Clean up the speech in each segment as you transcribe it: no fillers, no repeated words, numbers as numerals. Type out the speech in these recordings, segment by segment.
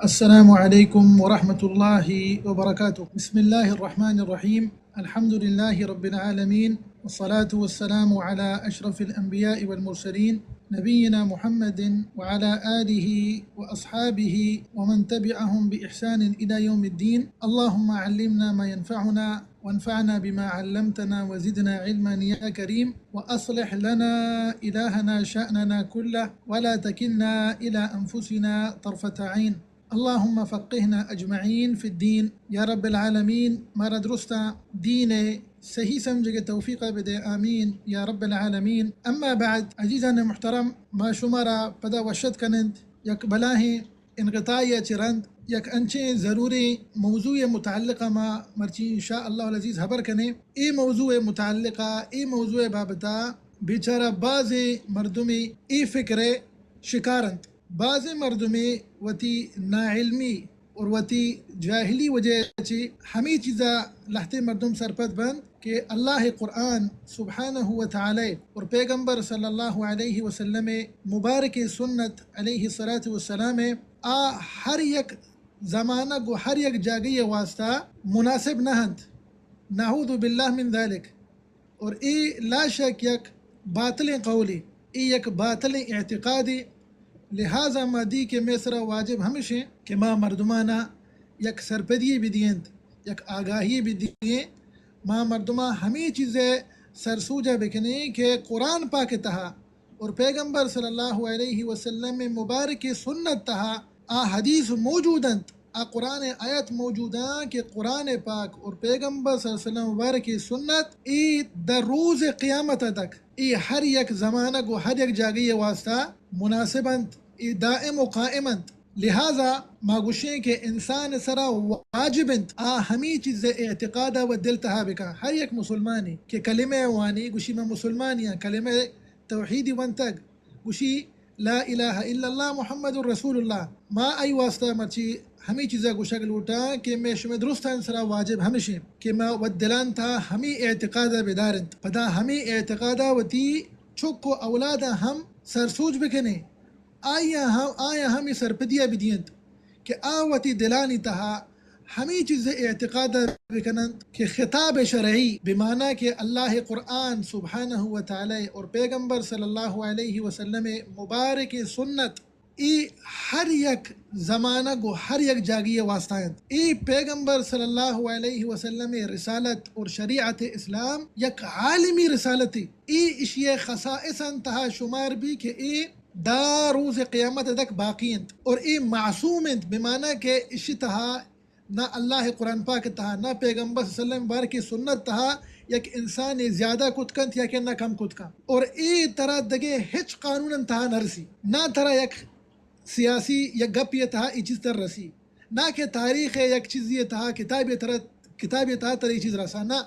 السلام عليكم ورحمة الله وبركاته. بسم الله الرحمن الرحيم. الحمد لله رب العالمين، والصلاة والسلام على أشرف الأنبياء والمرسلين نبينا محمد وعلى آله وأصحابه ومن تبعهم بإحسان إلى يوم الدين. اللهم علمنا ما ينفعنا وانفعنا بما علمتنا وزدنا علما يا كريم، وأصلح لنا إلهنا شأننا كله ولا تكلنا إلى أنفسنا طرفة عين. اللهم فقهنا أجمعين في الدين يا رب العالمين. مارا درستا دين صحیح سمجھ کے توفیق بده آمین یا رب العالمین. اما بعد عزیزان محترم، ما شمارا پدا وشد کنند یک بلاہ انقطاعی چرند یک انچے ضروری موضوع متعلقہ ما مرچی انشاءاللہ العزیز خبر کنے. ای موضوع متعلقہ ای موضوع بابتا بیچارہ بعض مردمی ای فکر شکارند، بعض مردمی وتی ناعلمی اور وتی جاہلی وجہ چی ہمی چیزا لہتے مردم سرپت بند کہ اللہ قرآن سبحانہ و تعالی اور پیغمبر صلی اللہ علیہ وسلم مبارک سنت علیہ السلام آ ہر یک زمانہ گو ہر یک جاگی واسطہ مناسب نہند، نعوذ باللہ من ذالک. اور ای لا شک یک باطل قولی، ای یک باطل اعتقادی. لہذا ما دی کہ میسرا واجب ہمیشہ کہ ما مردمانہ یک سرپدی بھی دیند، یک آگاہی بھی دیں، ما مردمہ ہمیں چیزیں سرسوجہ بکنے کہ قرآن پاک تہا اور پیغمبر صلی اللہ علیہ وسلم مبارک سنت تہا آ حدیث موجودند، آ قرآن آیت موجوداں کہ قرآن پاک اور پیغمبر صلی اللہ علیہ وسلم مبارک سنت ای در روز قیامت تک ای ہر یک زمانہ کو ہر یک جاگی واسطہ مناسبند، ای دائم و قائمند. لہذا ما گوشیں کہ انسان سرا واجبند آ ہمی چیز اعتقادہ و دل تہا بکا ہر یک مسلمانی کہ کلمہ وانی گوشی میں مسلمانیاں کلمہ توحیدی ونتگ گوشی لا الہ الا اللہ محمد الرسول اللہ ما ای واسطہ مرچی ہمی چیزیں گوشک لوٹا کہ میں شمی درستان سرا واجب ہمیشہ کہ ما ودلان تھا ہمی اعتقادہ بدارند پدا ہمی اعتقادہ وتی چھکو اولادا ہم سرسوج بکنے آیا ہمی سرپدیہ بدینت کہ آوتی دلانی تہا ہمی چیز اعتقاد بکنند کہ خطاب شرعی بمعنی کہ اللہ قرآن سبحانہ و تعالی اور پیغمبر صلی اللہ علیہ وسلم مبارک سنت ای ہر یک زمانہ کو ہر یک جاگی واسطائند. ای پیغمبر صلی اللہ علیہ وسلم رسالت اور شریعت اسلام یک عالمی رسالتی ای اشیاء خصائص انتہا شمار بھی کہ ای دا روز قیامت تک باقیند اور ای معصومند بمعنی کہ اسی تہا نہ اللہ قرآن پاک تہا نہ پیغمبر صلی اللہ علیہ وسلم بارکی سنت تہا یک انسان زیادہ کتکنت یا کہ نہ کم کتکا اور ای طرح دگے ہچ قانون تہا نرسی نہ طرح یک سیاسی یک گپ یہ تہا ای چیز تر رسی نہ کہ تاریخ یک چیز یہ تہا کتاب یہ تہا تر ای چیز رسا نہ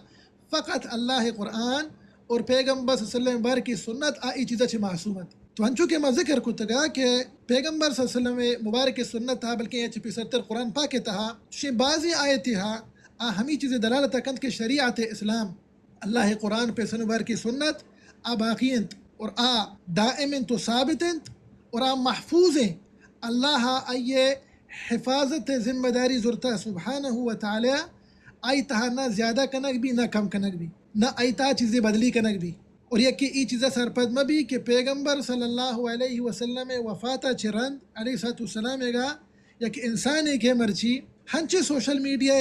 فقط اللہ قرآن اور پیغمبر صلی اللہ علیہ وسلم بارکی سنت ای چیزہ چھ معصومت. تو ہنچو کہ میں ذکر کتگا کہ پیغمبر صلی اللہ علیہ وسلم مبارک سنت تھا بلکہ یہ چپی ستر قرآن پاک تھا شی بعضی آیتی ہا ہمی چیزیں دلالت کند کہ شریعت اسلام اللہ قرآن پہ سن مبارک سنت باقیند اور دائمند تو ثابتند اور محفوظیں. اللہ آئیے حفاظت ذمہ داری ضرورتا سبحانہ و تعالی آئی تہا نہ زیادہ کنک بھی نہ کم کنک بھی نہ آئی تا چیزیں بدلی کنک بھی. اور یہ کہ ای چیزیں سرپد مبی کہ پیغمبر صلی اللہ علیہ وسلم وفاتا چرند علیہ السلام گا یک انسانی کے مرچی ہنچے سوشل میڈیا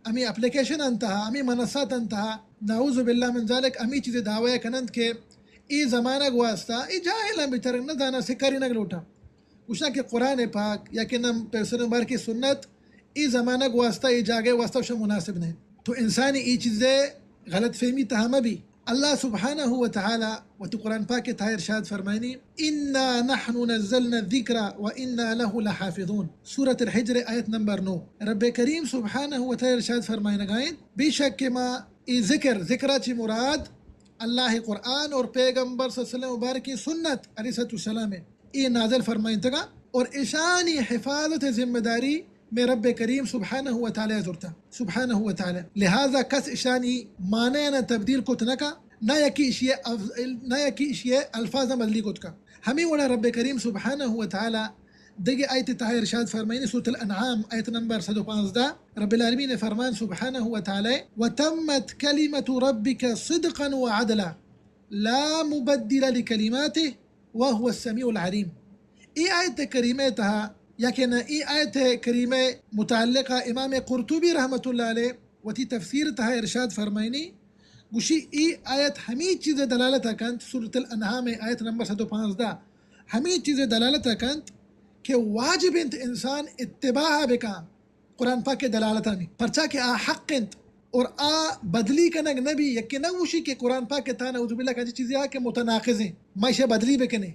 امی اپلیکیشن انتہا امی منصات انتہا نعوذ باللہ من ذالک امی چیزیں دعوی کنند کہ ای زمانہ گواستا ای جاہلان بیتر نہ دانا سکاری نہ لوٹا کچھنا کہ قرآن پاک یا کہ نم پیغمبر بار کی سنت ای زمانہ گواستا ای جاگے واسطہ وشا مناسب نہیں. تو انسانی ای چیزیں غلط فہمی تہا مبی. اللہ سبحانہ و تعالی و تو قرآن پاک تھا ارشاد فرمائنی انا نحن نزلنا الذکر و انا له لحافظون سورة الحجر آیت نمبر 9. رب کریم سبحانہ و تعالی ارشاد فرمائنی گائیں بے شک کہ ما ای ذکرہ چی مراد اللہ قرآن اور پیغمبر صلی اللہ علیہ وسلم مبارکی سنت علیہ السلام ای نازل فرمائن تگا اور اشانی حفاظت ذمہ داری میں رب کریم سبحانہ و تعالی ضرورتا سبحانہ و تعالی. لہذا کس اشانی معنی نہ تبدیل کت نکا نہ یکی اشیاء الفاظ بدلی کت کا ہمیں وڑا رب کریم سبحانہ و تعالی دیگه آیت تہا ارشاد فرمائنی سورة الانعام آیت نمبر 115 رب العالمین نے فرمان سبحانہ و تعالی وَتَمَّتْ كَلِمَةُ رَبِّكَ صِدْقًا وَعَدْلًا لا مبدل لكلماته وهو السميع العليم. ای آیت کریمہ تہا یقین ای آیت کریمہ متعلقہ امام قرطبی رحمۃ اللہ علیہ وتی تفسیر تہا ارشاد فرمائنی گوشی ای آیت ہمیں چیز دلالت کنت سورة الانعام آیت نمبر 115 ہمیں چیز دلالت کنت کہ واجب انت انسان اتباع بکا قرآن پاک کے دلالتہ میں پرچا کہ آ حق انت اور آ بدلی کنگ نبی یکی نوشی کہ قرآن پاک کے تانا عوذ باللہ کا چیزیں آکے متناقض ہیں معاشہ بدلی بکنے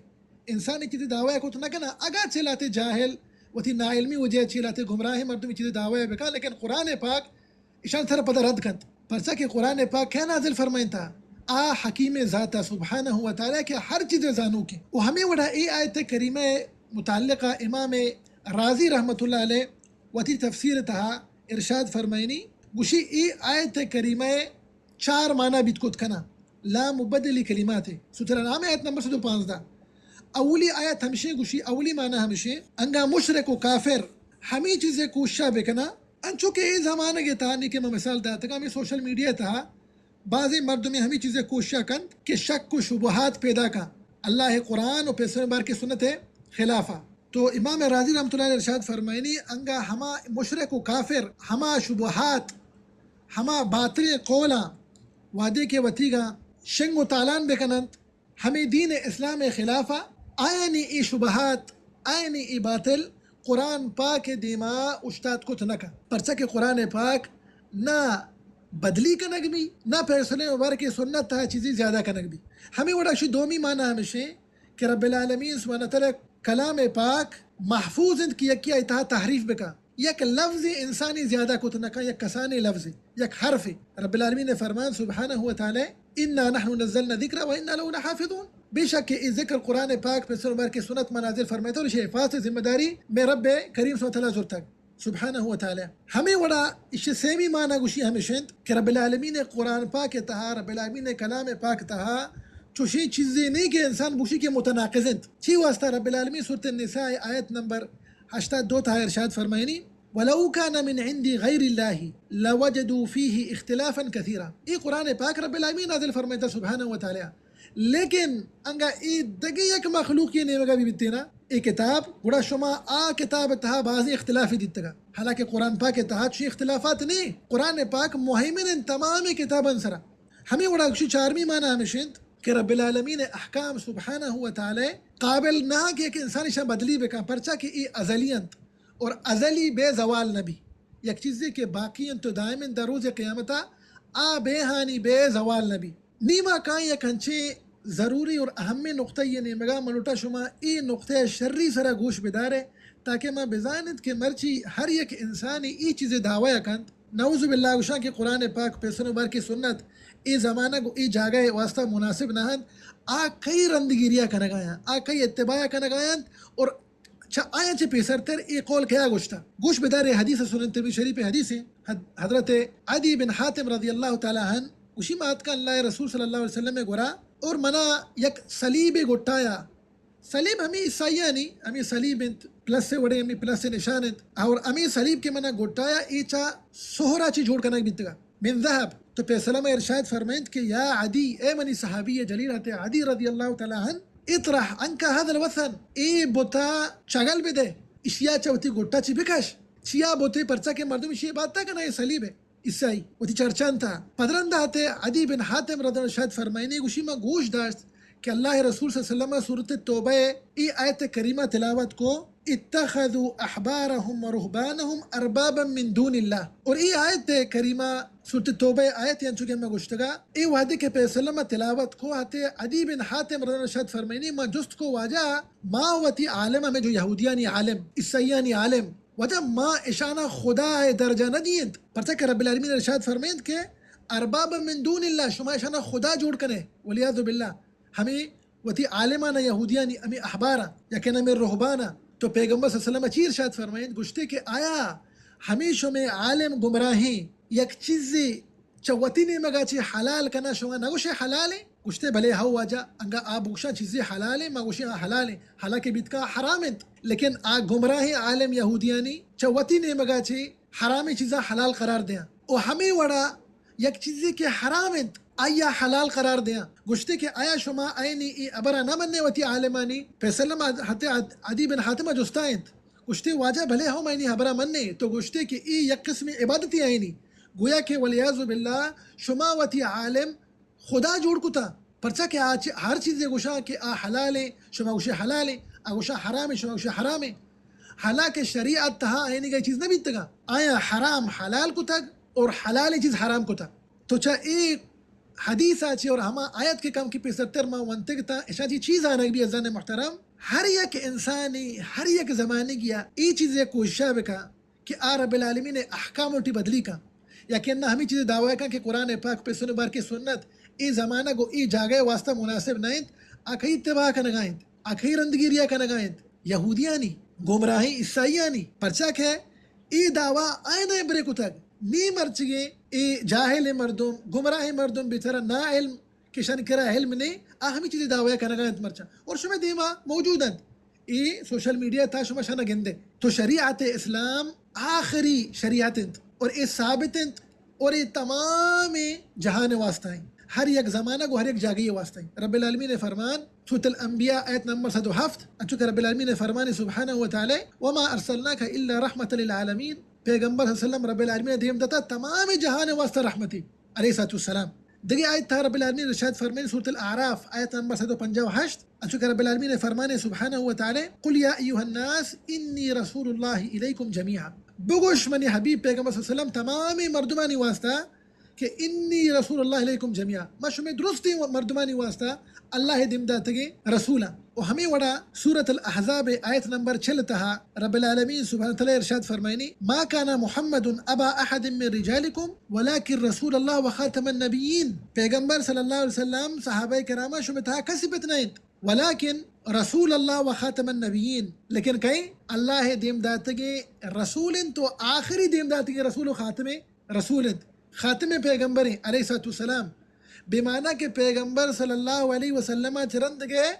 انسانی چیزیں دعویٰ کو تو نہ کنا اگا چلاتے جاہل وتی نا علمی وجہ چلاتے گمراہ مردمی چیزیں دعویٰ بکا لیکن قرآن پاک اشان تھر پتہ رد کنت پرچا کہ قرآن پاک کیا نازل فرمائن تھا آ حکیم ذاتہ سبحانہ و تعالیٰ کہ ہر چیزیں زانو کی وہ ہمیں وڑا ای آیت کریمہ متعلقہ امام راضی رحمۃ اللہ علیہ وتی تفسیر تہا ارشاد فرمائنی گوشی ای آیت کریمہ 4 معنی بیت کت کنا لا مبدل کلمات سورة الانعام آیت نمبر 115 اولی آیت ہمشے گوشی اولی معنی ہمشے انگا مشرک و کافر ہمیں چیزیں کوشش بکنا انچو کہ ای زمانہ کے تہا کہ میں مثال دیتا کہ ہمیں سوشل میڈیا تہا بعضی مردوں میں ہمیں چیزیں کوشش کن کہ شک و شبہات پیدا کا اللہ قرآن اور پیسر بار کی سنت ہے خلافہ تو امام راضی رحمۃ اللہ علیہ ارشاد فرمائنی انگا ہما مشرک و کافر ہما شبہات ہما باطل قولا وعدے کے وطیگا شنگ و تالان بکنند ہمیں دین اسلام خلافہ آئینی ای شبہات آئینی ای باطل قرآن پاک دیما اشتاد کت نکا پرچہ کہ قرآن پاک نہ بدلی کنگ بھی نہ فیصلے مبارک سنت تھا چیزیں زیادہ کنگ بھی ہمیں وڑا شی دومی معنی ہمشے کہ رب العالمین سبحانہ تعالی کلام پاک محفوظ انت کی یکی اتہا تحریف بکا یک لفظ انسانی زیادہ کت نکا یک کسانی لفظ یک حرف رب العالمین نے فرمان سبحانہ و تعالی انا نحن نزلنا ذکر و انا له لحافظون بے شک اس ذکر قرآن پاک پر سنبر کے سنت منازل فرمائے تو اسے حفاظ ذمہ داری میں رب کریم صلی اللہ علیہ وسلم سبحانہ و تعالی ہمیں وڑا اس سیمی معنی گوشی ہمیں شند کہ رب العالمین قرآن پاک تہا رب العالمین کلام پاک تہا چوشی چیزیں نہیں کہ انسان بوشی کے متناقضند چی واسطہ رب العالمین سورة النساء آیت نمبر 82 تہا ارشاد فرمائنی وَلَوْ كَانَ مِنْ عِنْدِ غَيْرِ اللَّهِ لَوَجَدُوا فِيهِ اِخْتِلَافًا كَثِيرًا یہ قرآن پاک رب العالمین نازل فرمائتا سبحانہ و تعالی لیکن انگا ای دگی یک مخلوق یہ نیمگا بھی بیتینا ای کتاب بڑا شما آ کتاب تہا بعضی اختلافی دیتا گا حالانکہ قرآن پاک تہا چی اختلافات نہیں قرآن پاک مہیمن ان تمام کتاباً سرا ہمیں بڑا کشی 4ویں معنی ہمیں شند کہ رب العالمین احکام سبحانہ و تعالی قابل نہ کہ ایک انسانی شاہ بدلی بکا پرچا کہ ای ازلیت اور ازلی بے زوال نبی یک چیزی کہ باقی تو دائمن در روز قیامتا آ بے ہانی بے زوال نبی نیما کائیں یک ہنچے ضروری اور اہم نقطہ یہ نیمگا ملوٹا شما ای نقطہ شری سرا گوش بدارے تاکہ ما بزانت کہ مرچی ہر یک انسانی ای چیزیں دعویٰ کند نعوذ باللہ وشاں کہ قرآن پاک پیسن بار کی سنت ای زمانہ کو ای جاگہ واسطہ مناسب نہ آ کئی رندگیریاں کنگایا آ کئی اتباع کنگایا اور آیا چھ پیسر تر ای قول کیا گوشتا گوش بدار حدیث سنن ترمذی شریف حدیث حضرت عدی بن حاتم رضی اللہ تعالی عنہ اسی مات کا اللہ رسول صلی اللہ علیہ وسلم میں گورا اور منا یک صلیب گٹایا صلیب ہمیں عیسائیانی ہمیں صلیب پلس سے وڑے ہمیں پلس سے نشانت اور ہمیں صلیب کے منا گٹایا ایچا سہرا چی جوڑ کرنا بیتگا من ذهب تو پیسلم ارشاد فرمائند کہ یا عدی اے منی صحابی جلیل آتے عدی رضی اللہ تعالی عنہ اطرح عنك هذا الوثن ای بوتا چگل بده اشیا چوتی گوٹا چی بکش چیا بوتے پرچا کے مردم یہ بات تھا کہ نہ یہ صلیب ہے عیسائی وتی چرچان تھا پدرندہ آتے عدی بن حاتم رضی اللہ شاید فرمائنے گوشی میں گوش داشت کہ اللہ رسول صلی اللہ علیہ وسلم سورۃ توبہ ای آیت کریمہ تلاوت کو اتخذوا احبارهم ورهبانهم اربابا من دون اللہ اور ای آیت کریمہ سورۃ توبہ آیت یعنی چکے میں گوشتگا ای وعدے کے پیسلم تلاوت کو آتے عدی بن حاتم رضی اللہ شاید فرمائنے ما جست کو واجہ ما وتی عالم میں جو یہودیانی عالم عیسائیانی عالم وجہ ما اشانہ خدا درجہ نہ دیند پرچہ کہ رب العالمین ارشاد فرمائند کہ ارباب من دون اللہ شما اشانہ خدا جوڑ کرے ولیعذ باللہ ہمیں وتی عالمانہ یہودیانی ہمیں احبارہ یا کہ ہمیں رہبانہ تو پیغمبر صلی اللہ علیہ وسلم اچھی ارشاد فرمائند گشتے کہ آیا ہمیشہ میں عالم گمراہی یک چیزی چوتی نے مگا چی حلال کنا شما نگوش حلال ہے گشتے بھلے ہو واجا انگا آ بوشا چیزیں حلال ہیں ما گوشی حلال ہیں حالانکہ بیت کا حرام ہیں لیکن آ گمراہ عالم یہودیانی چوتی نے مگا چی حرام چیزا حلال قرار دیا او ہمیں وڑا یک چیزی کے حرام ہیں آیا حلال قرار دیا گشتے کہ آیا شما آئینی ای ابرا نہ مننے وتی عالمانی پیسلم عدی بن حاتمہ جستائیں گشتے واجہ بھلے ہو مینی حبرہ مننے تو گشتے کہ ای یک قسم عبادتی آئینی گویا کہ ولیعظ باللہ شما وتی عالم خدا جوڑ کتا پرچا کہ ہر چیز گوشا کہ آ حلال ہے شما گوشے حلال ہے آ گوشا حرام ہے شما گوشے حرام ہے حالانکہ شریعت تہا آئینی گئی چیز نہ بیتگا آیا حرام حلال کتا اور حلال چیز حرام کتا تو چاہ ایک حدیث آچی اور ہما آیت کے کام کی پیسرتر ما ونتگتا اشا جی چیز آنا بھی ازان محترم ہر یک انسانی ہر یک زمانے گیا ای چیزیں کوششہ بکا کہ آ رب العالمین احکام اٹھی بدلی کا یا کہ انہا ہمیں چیزیں دعویٰ کا کہ قرآن پاک پہ سن بار کی سنت ای زمانہ کو ای جاگے واسطہ مناسب نائند آکھئی اتباع کا نگائند آکھئی رندگیریا کا نگائند یہودیانی گمراہی عیسائیانی پرچاک ہے ای دعویٰ آئین برے کتگ نی مرچگے ای جاہل مردم گمراہ مردم بیچارہ نا علم کشن کرا علم نے ہمیں چیزیں دعویٰ کا نگائند مرچا اور شما دیما موجودند ای سوشل میڈیا تا شما شنا گندے تو شریعت اسلام آخری شریعت اور ای ثابت اور ای تمام جہان واسطہ ہیں ہر یک زمانہ کو ہر یک جاگی واسطہ ہیں رب العالمین نے فرمان سورۃ الانبیاء آیت نمبر 107 اچھا رب العالمین نے فرمان سبحانہ وتعالی وما ارسلناک الا رحمت للعالمین پیغمبر صلی اللہ علیہ وسلم رب العالمین نے دیم دتا تمام جہان واسطہ رحمتی علیہ السلام دیکھیں آیت تھا رب العالمین رشاد فرمائے سورۃ الاعراف آیت نمبر 158 اچھا رب العالمین نے فرمانے سبحانہ وتعالی قل یا ایھا الناس انی رسول اللہ الیکم جمیعا بگوش منی حبیب پیغمبر صلی اللہ علیہ وسلم تمامی مردمانی واسطہ کہ انی رسول اللہ علیکم جمیعا ما شمی درستی مردمانی واسطہ اللہ دمداتگی رسولہ و ہمیں وڑا سورة الاحزاب آیت نمبر 6 تہا رب العالمین سبحانہ وتعالی ارشاد فرمائنی ما کان محمد ابا احد من رجالکم ولیکن رسول اللہ و خاتم النبیین پیغمبر صلی اللہ علیہ وسلم صحابہ کرامہ شمی تہا کسی بتنائند ولیکن رسول اللہ و خاتم النبیین لیکن کہیں اللہ دیمداتگی رسول تو آخری دیمداتگی رسول و خاتم رسول خاتم پیغمبر علیہ السلام بمعنی کہ پیغمبر صلی اللہ علیہ وسلم چرند گئے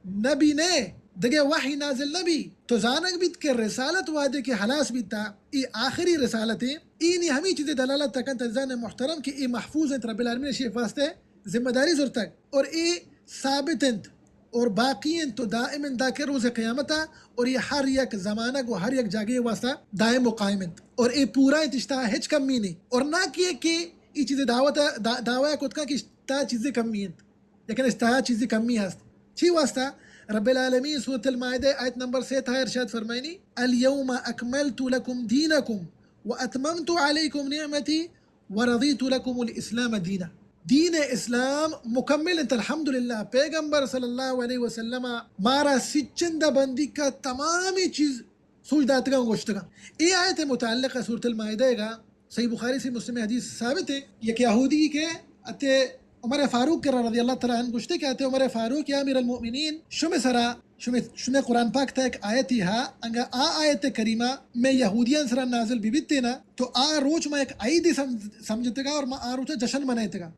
نبی نے دگے وحی نازل نبی تو زانک بیت کے رسالت وعدے کے حلاس بیتا ای آخری رسالت ہے اینی ہمیں چیزیں دلالت تکن تجزان محترم کہ ای محفوظ ہیں رب العالمین شیف واسطے ذمہ داری زرتک اور ای ثابت ہیں اور باقی ہیں تو دائم دا کے روز قیامتا اور یہ ہر یک زمانہ کو ہر یک جاگے واسطہ دائم و قائم ہیں اور یہ پورا اتشتہ ہچ کمی نہیں اور نہ کیے کہ یہ چیزیں دعویٰ کت کا کہ اشتہ چیزیں کمی ہیں لیکن اشتہ چیزیں کمی ہیں چی واسطہ رب العالمین سورۃ المائدہ آیت نمبر 7 ارشاد فرمائنی اليوم اکملت لکم دینکم واتممت علیکم نعمتی ورضیت لکم الاسلام دینا دین اسلام مکمل انت الحمدللہ پیغمبر صلی اللہ علیہ وسلم مارا سچندہ بندی کا تمامی چیز سوچ داتگا گوشتگا یہ آیت متعلقہ سورۃ المائدہ گا صحیح بخاری سے مسلم حدیث ثابت ہے یک یہودی کے اتے عمر فاروق کرا رضی اللہ تعالیٰ عنہ گوشتے کہ اتے عمر فاروق یا امیر المؤمنین شمی سرا شمی قرآن پاک تا ایک آیتی ہا انگا آیت کریمہ میں یہودیان سرا نازل بیبیتے نا تو روچ میں ایک عیدی سمجھتے گا اور ما روچ جشن منائیتے گا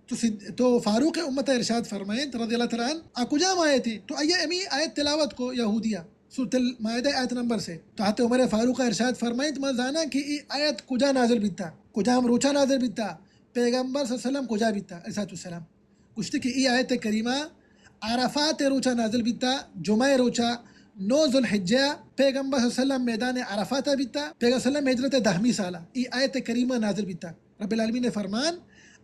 تو فاروق امت ارشاد فرمائیں رضی اللہ تعالیٰ عنہ کجا آیتی تو امی آیت تلاوت کو یہودیہ سورۃ المائدہ آیت نمبر سے تو حضرت عمر فاروق ارشاد فرمائیں تو میں جانا کہ ای آیت کجا نازل بیتا کجا ہم روچا نازل بیتا پیغمبر صلی اللہ علیہ وسلم کجا بیتا علیہ السلام گوشتے کہ ای آیت کریمہ عرفات روچا نازل بیتا جمعہ روچا 9 ذوالحجہ پیغمبر صلی اللہ علیہ وسلم میدان عرفات بیتا پیغمبر صلی اللہ علیہ وسلم ہجرت 10 سالہ ای آیت کریمہ نازل بیتا رب العالمین نے فرمان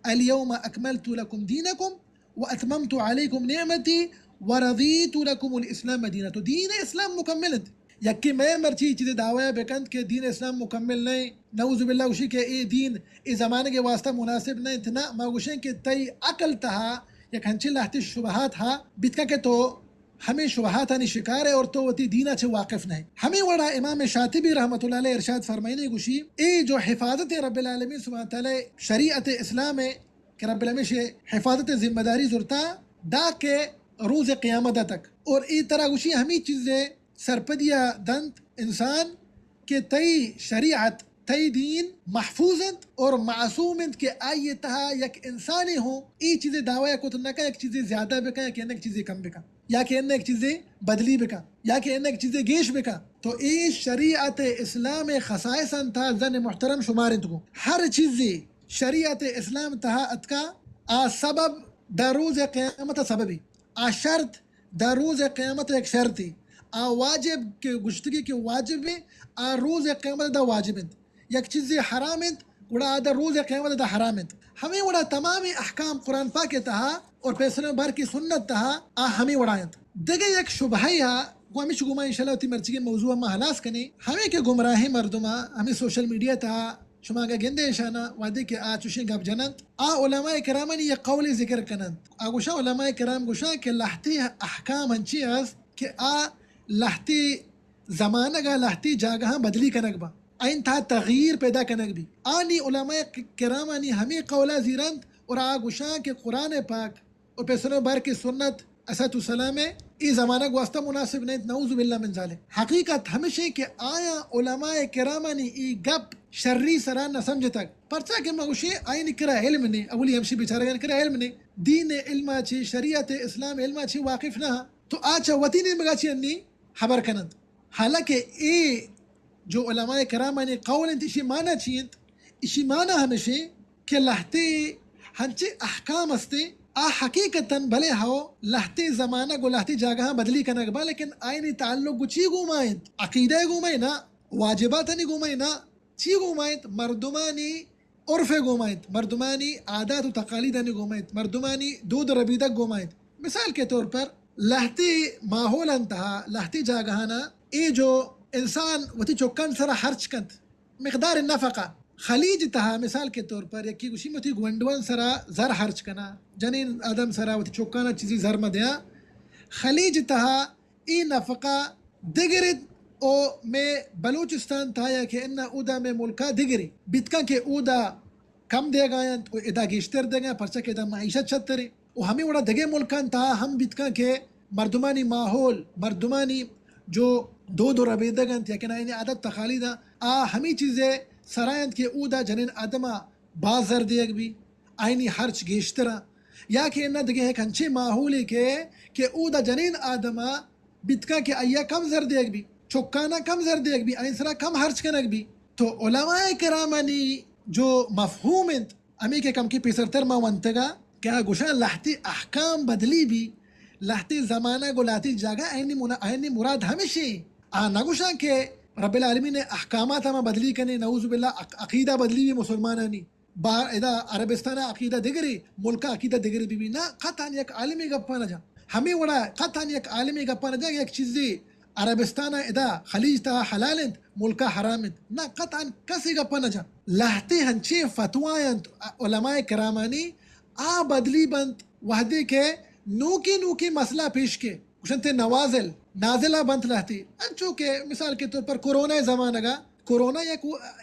اليوم اکملت لکم دینکم واتممت علیکم نعمتی ورضیت لکم الاسلام دینا تو دین اسلام مکمل ہے یکی میں مرچی چیزیں دعویٰ بکند کہ دین اسلام مکمل نہیں نعوذ باللہ گوشی کہ ای دین ای زمانے کے واسطہ مناسب نہیں تھنا ما گوشیں کہ تی عقل تہا یک ہنچی لہتی شبہات ہا بیتکا کہ تو ہمیں شبہات ہنی شکار ہے اور تو وہ تی دینہ چھے واقف نہیں ہمیں وڑا امام شاطبی رحمت اللہ علیہ ارشاد فرمائنے گوشی ای جو حفاظت رب العالمین سبحانہ تعالی شریعت اسلام ہے کہ رب العالمین سے حفاظت ذمہ داری زرتا دا کے روز قیامت تک اور ای طرح گوشی ہمیں چیزیں سرپدیا دنت انسان کے تئی شریعت تئی دین محفوظ انت اور معصوم انت کہ آئی تہا یک انسانی ہوں ای چیزیں دعویٰ کو تو نہ کہ ایک چیزیں زیادہ بکا یا کہ ایک چیزیں کم بکا یا کہ ایک چیزیں بدلی بکا یا کہ ایک چیزیں گیش بکا تو ای شریعت اسلام خصائص تھا زن محترم شمار انت کو ہر چیزیں شریعت اسلام تہا اتکا آ سبب دا روز قیامت سببی آ شرط دا روز قیامت ایک شرطی آ واجب کے گشتگی کے واجب ہے آ روز قیامت دا واجب انت یک چیزی حرام انت وڑا دا روز قیامت دا حرام انت ہمیں وڑا تمامی احکام قرآن پاک تہا اور پیسنے بھر کی سنت تہا آ ہمیں وڑا انت دیگه یک شبہی ہا وہ ہمیں گما انشاءاللہ تی مرچی کے موضوع ہم حلاس کنی ہمیں کہ گمراہی مردمہ ہمیں سوشل میڈیا تہا شما گا گندے شانا وادی کہ آ چوشیں گاب جنند علماء کرامانی یہ قول ذکر کنند گوشا علماء کرام گوشا کہ لحتی احکام ہنچی از کہ لحتی زمانہ گا لحتی جاگہ بدلی کنگ با این تھا تغییر پیدا کنگ بھی آنی علماء کرامانی ہمیں قولہ زیرند اور گوشا کہ قرآن پاک اور پیسنوں بار کی سنت اسات السلام ای زمانہ واسطہ مناسب نہیں نعوذ باللہ من ذالک حقیقت ہمیشہ کہ آیا علماء کرامانی ای گپ شرری سران نہ سمجھ تک پرچا کہ مگوشی آئین کرا علم نے اولی ہمشی بیچارہ گن کرا علم نے دین علم چی شریعت اسلام علم چی واقف نہ تو آچا وطی نے مگا چی انی خبر کنند حالانکہ ای جو علماء کرامانی قول انت اسی معنی چیند اسی معنی ہمیشہ کہ لہتے ہنچے احکام استے حقیقتاً بھلے ہو لہتی زمانہ گو لہتی جاگہ بدلی کنگ با لیکن آئینی تعلق گو چی گومائند عقیدہ گومائند واجباتنی گومائند چی گومائند مردمانی عرف گومائند مردمانی عادات و تقالیدنی گومائند مردمانی دود ربیدہ گومائند مثال کے طور پر لہتی ماحول انتہا لہتی جاگہانا ای جو انسان وتی چوکن سرا خرچ کند مقدار النفقہ خلیج تہا مثال کے طور پر یکی گوشی متی گونڈوان سرا زر خرچ کنا جنین آدم سرا وتی چوکانا چیزی زر مدیا خلیج تہا ای نفقہ دگرد او میں بلوچستان تھا یا کہ انہ اودا میں ملکہ دگری بیتکا کہ اودا کم دے گا او ادا گیشتر دے گا پرچا کہ ادا معیشت چھتری او ہمیں وڑا دگے ملکان تھا ہم بیتکا کہ مردمانی ماحول مردمانی جو دو ربیدگن یا کہ نائنی عادت تخالیدہ ہمیں چیزیں سرائند کے اودا جنین آدمہ بازر دیگ بھی آئینی حرچ گیشترا یا کہ انہ دگے ایک ہنچے ماحولی کہ اودا جنین آدمہ بتکا کہ ایا کم زر دیگ بھی چکانا کم زر دیگ بھی آئین سرا کم حرچ کنگ بھی تو علماء کرامانی جو مفہوم انت امی کے کم کی پیسرتر ما وانتگا کیا گوشا لحتی احکام بدلی بھی لحتی زمانہ گو لحتی جاگہ آئینی مراد ہمیشہ نگوشا کہ رب العالمین نے احکامات ہمیں بدلی کرنے نعوذ باللہ عقیدہ بدلی بھی مسلمانانی باہر ادا عربستانہ عقیدہ دگری ملکہ عقیدہ دگری بھی نا قطعاً یک عالمی گپا نہ جا ہمیں وڑا قطعاً یک عالمی گپا نہ جا یک چیزی عربستانہ ادا خلیج تا حلال انت ملکہ حرام انت نا قطعاً کسی گپا نہ جا لہتے ہنچے فتوائنت علماء کرامانی بدلی بند وحدے کے نوکی مسئلہ پیش کے کشنتے نازلہ بنت لہتی انچو کہ مثال کے طور پر کورونا زمانہ گا کورونا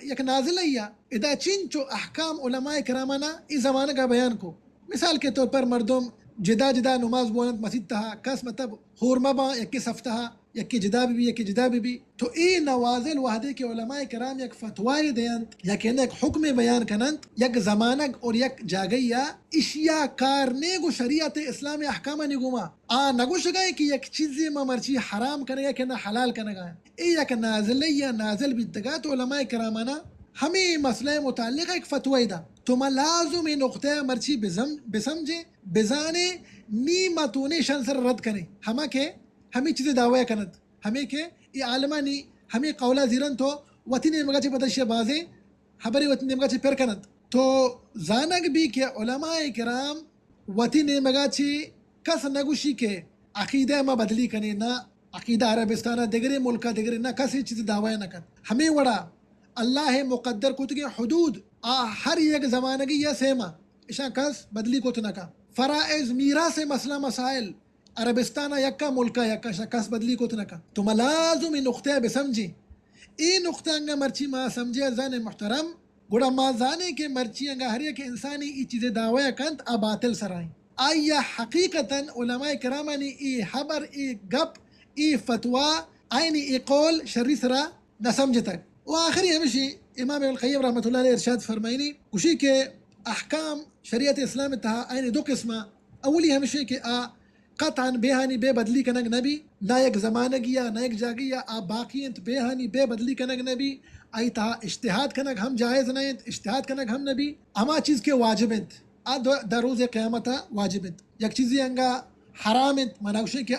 یک نازلہ یا ادا چنچو احکام علماء کرامانا اس زمانہ کا بیان کو مثال کے طور پر مردم جدا نماز بولند مسجد تہا کس مطلب خورما با یکی صفتہا یکی جدا بھی تو ای نوازل وحدے کے علماء کرام یک فتوائی دیند یک ایک حکم بیان کنند یک زمانہ اور یک جاگیا اشیاء کارنے گو شریعت اسلام احکامہ نگوما نگو شگائے کہ یک چیزی ما مرچی حرام کنگا کہ نہ حلال کنگا ای یک نازل بیدگا تو علماء کرامانا ہمیں مسئلہ متعلقہ ایک فتوائی دا تو ما لازم نقطہ مرچی بسمجھے بزانے نیمتونے شنسر رد کریں ہمیں چیزیں دعویٰ کنند ہمیں کہ یہ عالمانی ہمیں قولہ زیرن تو وطی نمگا چی پتشی بازے حبری وطی نمگا چی پر کنند تو زانگ بھی کہ علماء کرام وطی نمگا چی کس نگوشی کے عقیدہ ما بدلی کنے نہ عقیدہ عربستانہ دگرے ملکہ دگرے نہ کسی چیز دعویٰ نہ کن ہمیں وڑا اللہ مقدر کو تکے حدود ہر یک زمانہ کی یا سیما اشاں کس بدلی کو تنکا فرائض میراث مسئلہ مسائل عربستانہ یکا ملکہ یکا شکس بدلی کو تنکا تو ملازم ای نقطہ بسمجھے ای نقطہ انگا مرچی ما سمجھے زان محترم گوڑا ما زانے کے مرچی انگا ہر یک انسانی ای چیزیں دعویٰ کند باطل سرائیں آیا حقیقتاً علماء کرامانی ای حبر ای گپ ای فتوہ آئینی ای قول شرری سرا نہ سمجھے تک و آخری ہمیشی امام القیم رحمۃ اللہ علیہ ارشاد فرمائنی گوشی کہ احکام شریعت اسلام تها این دو قسمه. اولی ہمشہ کہ قطعا بے ہانی بے بدلی کنگ نبی نہ ایک زمانہ گیا نہ ایک جا گیا باقی انت بے ہانی بے بدلی کنگ نبی آئی تہا اجتہاد کنگ ہم جائز نہیں انت اجتہاد کنگ ہم نبی اما چیز کے واجب انت در روز قیامت واجب انت یک چیزی انگا حرام انت مناوشی کہ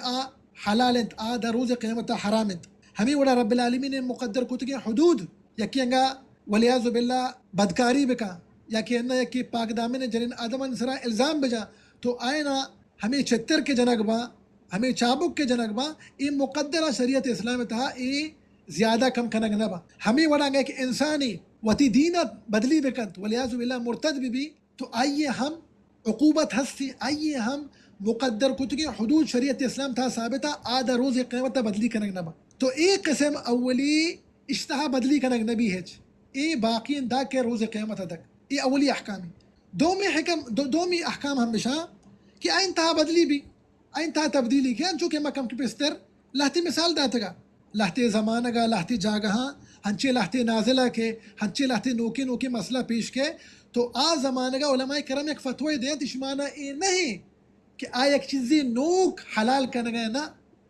حلال انت در روز قیامت حرام انت ہمیں وڑا رب العالمین نے مقدر کتگی حدود یکی انگا ولیعظ باللہ بدکاری بکا یا کہ انہ یکی پاک دامن جنین آدمان سرا الزام بجا تو آئینا ہمیں چتر کے جنگ با ہمیں چابک کے جنگ با یہ مقدرہ شریعت اسلام تھا یہ زیادہ کم کنگ نبا ہمیں وڑا گا کہ انسانی وتی دینت بدلی بکند ولیعظ باللہ مرتد بھی تو آئیے ہم عقوبت ہستی آئیے ہم مقدر کتگی حدود شریعت اسلام تھا ثابتہ آدھا روز قیمت بدلی کنگ نبا تو ایک قسم اولی اشتہا بدلی کنگ نبی ہے ای باقی دا کے روز قیامت تک یہ اولی احکامی دومی احکام ہم بشا کہ آئین تہا بدلی بھی آئین تہا تبدیلی کیا چونکہ مکم کی پستر لہتی مثال داتا گا لہتی زمانہ گا لہتی جاگہاں ہنچے لہتی نازلہ کے ہنچے لہتی نوکی مسئلہ پیش کے تو زمانہ گا علماء کرم ایک فتوی دیں تشمانہ ای نہیں کہ ایک چیزی نوک حلال کنگا نا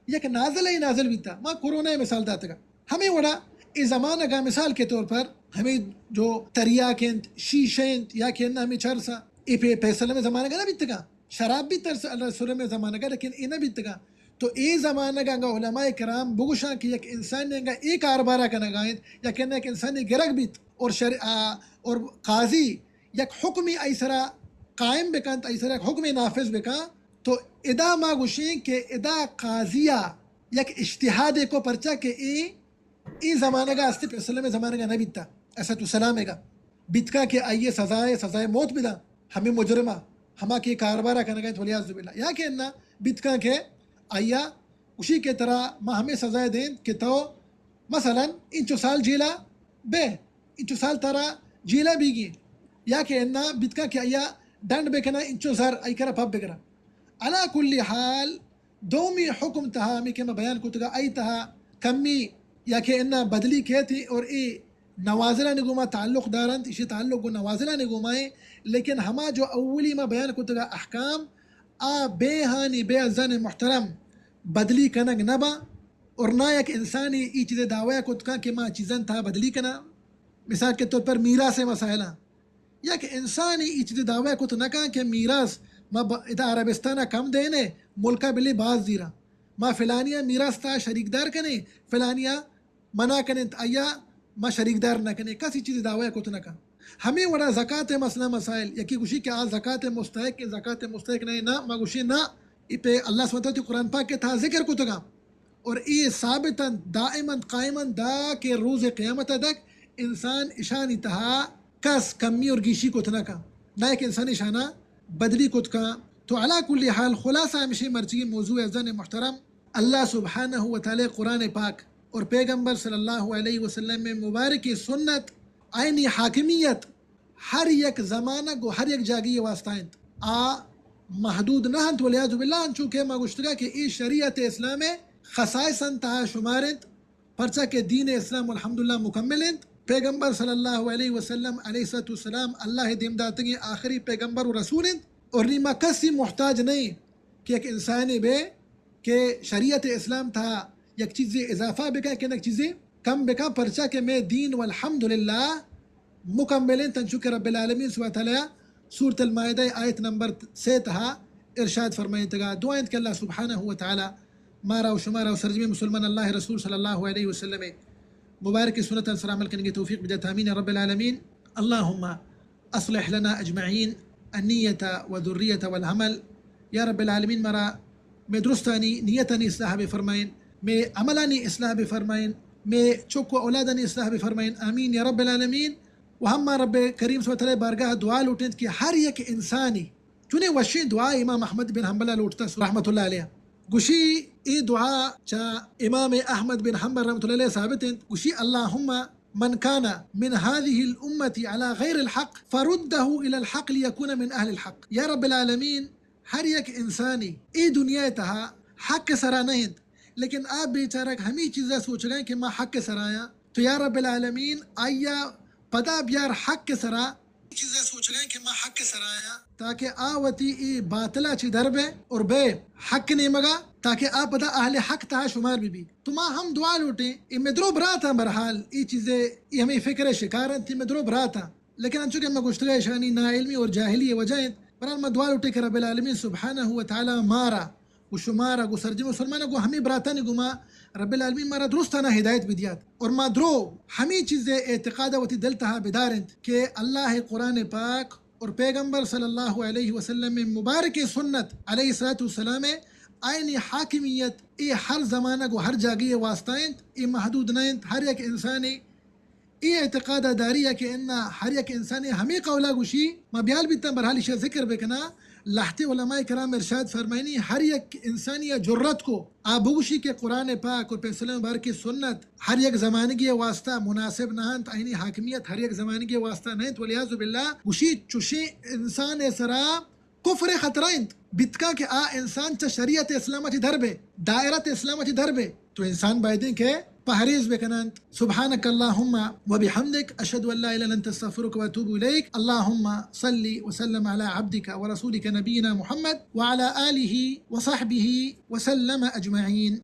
یک نازل ہی نازل بیتا ما کرونا مثال داتا گا ہمیں وڑا اس زمانہ کا مثال کے طور پر ہمیں جو تریاکند شیشند یا کہ ہمیں چرسا ای پیسل میں زمانہ کا نہ بیتا گا شراب بھی سر میں زمانہ کا لیکن ای نہ بیتا گا تو ای زمانہ کا علماء کرام بگوشاں کہ یک انسان نے ایک کاربارہ کا نگائند یا کہنا ایک انسان نے گرگ بیت اور قاضی یک حکمی ایسرا قائم بکند ایسرا حکمی نافذ بکا تو ادا ما گوشیں کہ ادا قاضیہ یک اجتہاد کو پرچا کہ ای زمانہ کا استی پیسلے میں زمانہ کا نہ بیتا ایسا تو سلام ہے گا بیتکا کہ آئیے سزائے موت بدا ہمیں مجرمہ ہما کی کاربارہ کرنے گئے ولیعظ باللہ یا کہ انہا بیتکا کہ آئیا اسی کے طرح ما ہمیں سزائے دیں کہ تو مثلا انچو سال جیلا بے انچو سال ترا جیلا بیگی یا کہ انہا بیتکا کہ آئیا ڈنڈ بکنا انچو زر آئی کرا پھب بکرا علا کل حال دومی حکم تہا ہمیں کہ میں بیان کو تگا آئی تہا کمی یا کہ انہا بدلی کے تھی اور ای نوازلہ نگوما تعلق دارند اسی تعلق کو نوازلہ نگومائیں لیکن ہما جو اولی ما بیان کو تگا احکام بے ہانی بے ازن محترم بدلی کنگ نبا اور نہ یک انسانی ای چیز دعویٰ کو تکا کہ ما چیزن تھا بدلی کنا مثال کے طور پر میراث مسائلہ یا کہ انسانی ای چیز دعویٰ کو تنکا کہ میراث ما ادا عربستانہ کم دینے ملکہ بلی باز دیرا ما فلانیہ میراث تا شریک دار کنے فلانیہ منع کنے آیا ما شریک دار نہ کنے کسی چیز دعویٰ کو تنکا ہمیں وڑا زکاة مسئلہ مسائل یکی گوشی کہ زکاة مستحق زکاة مستحق نہیں نہ ما گوشی نہ ای پہ اللہ سبحانہ قرآن پاک کے تھا ذکر کو تگا اور ای ثابتا دائما قائما دا کہ روز قیامت تک انسان اشانی تہا کس کمی اور گیشی کو تنکا نہ ایک انسان اشانہ بدلی کو تکا تو علا کل حال خلاصہ ہمشی مرچی موضوع ازن محترم اللہ سبحانہ وتعالی قرآن پاک اور پیغمبر صلی اللہ علیہ وسلم میں مبارکی سنت آئینی حاکمیت ہر یک زمانہ کو ہر یک جاگی واسطائیں محدود نہ ہنت ولیعظ باللہ چونکہ ما گشتگا کہ ای شریعت اسلام خصائصاً تہا شمارند پرچہ کہ دین اسلام الحمدللہ مکملند پیغمبر صلی اللہ علیہ وسلم علیہ السلام اللہ دیمداتنگی آخری پیغمبر و رسولند اور نیما کسی محتاج نہیں کہ ایک انسانی بے کہ شریعت اسلام تھا یک چیزی اضافہ بکا کہ ایک چیزی کم بکا پرچہ کہ میں دین والحمدللہ مکملین تنشکر رب العالمین سبحانہ تعالیٰ سورة المائدہ آیت نمبر 3 تہا ارشاد فرمائیں تگا دعائیں کہ اللہ سبحانہ وتعالی مارا و شمارا و سرزمی مسلمان اللہ رسول صلی اللہ علیہ وسلم مبارک سنت انصر عمل کرنے کی توفیق بدت آمین یا رب العالمین اللہم اصلح لنا اجمعین النیت و ذریت والعمل یا رب العالمین مارا میں درستانی نیتانی اصلاح بفرمائیں میں عملانی اصلاح بفرمائیں میں چوک و اولادانی اصلاح بفرمائیں آمین یا رب العالمین وہم رب کریم صلی اللہ علیہ بارگاہ دعا لوٹیں کہ ہر یک انسانی چونیں وشی دعا امام احمد بن حنبل لوٹتا رحمت اللہ علیہ گوشی ای دعا چا امام احمد بن حنبل رحمت اللہ علیہ ثابت ہیں گوشی اللہم من كان من هذه الأمة على غير الحق فرده إلى الحق ليكون من أهل الحق یا رب العالمین ہر یک انسانی ای دنیا تہا حق سرا نہیں لیکن آپ بیچارک ہمیں چیزیں سوچ رہے ہیں کہ ما حق سرایا تو یا رب العالمین آیا پدا بیار حق کے سرا چیزیں سوچ رہے ہیں کہ میں حق کے سرا آیا تاکہ آوتی ای باطلا چی دربے اور بے حق نہیں مگا تاکہ آپ پدا اہل حق تا شمار بھی تو ما ہم دعا لوٹیں ای مدرو براتا برحال ای چیزیں ای ہمیں فکر شکارن تھی مدرو براتا لیکن انچو کہ میں گشتگاہ شانی نا علمی اور جاہلی وجہیں برحال میں دعا لوٹے کہ رب العالمین سبحانہ وتعالی مارا و شمارا گو سرجی مسلمانہ گو ہمیں براتانی گو ما رب العالمین مارا درستانہ ہدایت بھی دیات اور ما درو ہمیں چیزیں اعتقادہ وتی دلتہا بدارند کہ اللہ قرآن پاک اور پیغمبر صلی اللہ علیہ وسلم میں مبارک سنت علیہ السلام آئینی حاکمیت ای ہر زمانہ کو ہر جاگی واسطائیں ای محدود نہیں ہر ایک انسانی ای اعتقادہ داری ہے کہ انہا ہر ایک انسانی ہمیں قولا گوشی ما بیال بیتا برحالی شاہ ذکر بکنا لحتے علماء کرام ارشاد فرمائنی ہر ایک انسانی جرت کو آبوشی کے قرآن پاک اور پیغمبر مبارک سنت ہر ایک زمانگی واسطہ مناسب نہاں آئینی حاکمیت ہر ایک زمانگی واسطہ نہیں تو ولیعظ باللہ گوشی چوشی انسان سرا کفر خطرائند بتکا کہ انسان چا شریعت اسلام چی دربے دائرت اسلام چی دربے تو انسان بایدیں کہ پہریز بکنند سبحانک اللہم و بحمدک اشہد ان لا الہ الا انت استغفرک و اتوب الیک اللہم صلی وسلم علی عبدک و رسولک نبینا محمد وعلی آلہ و صحبہ وسلم اجمعین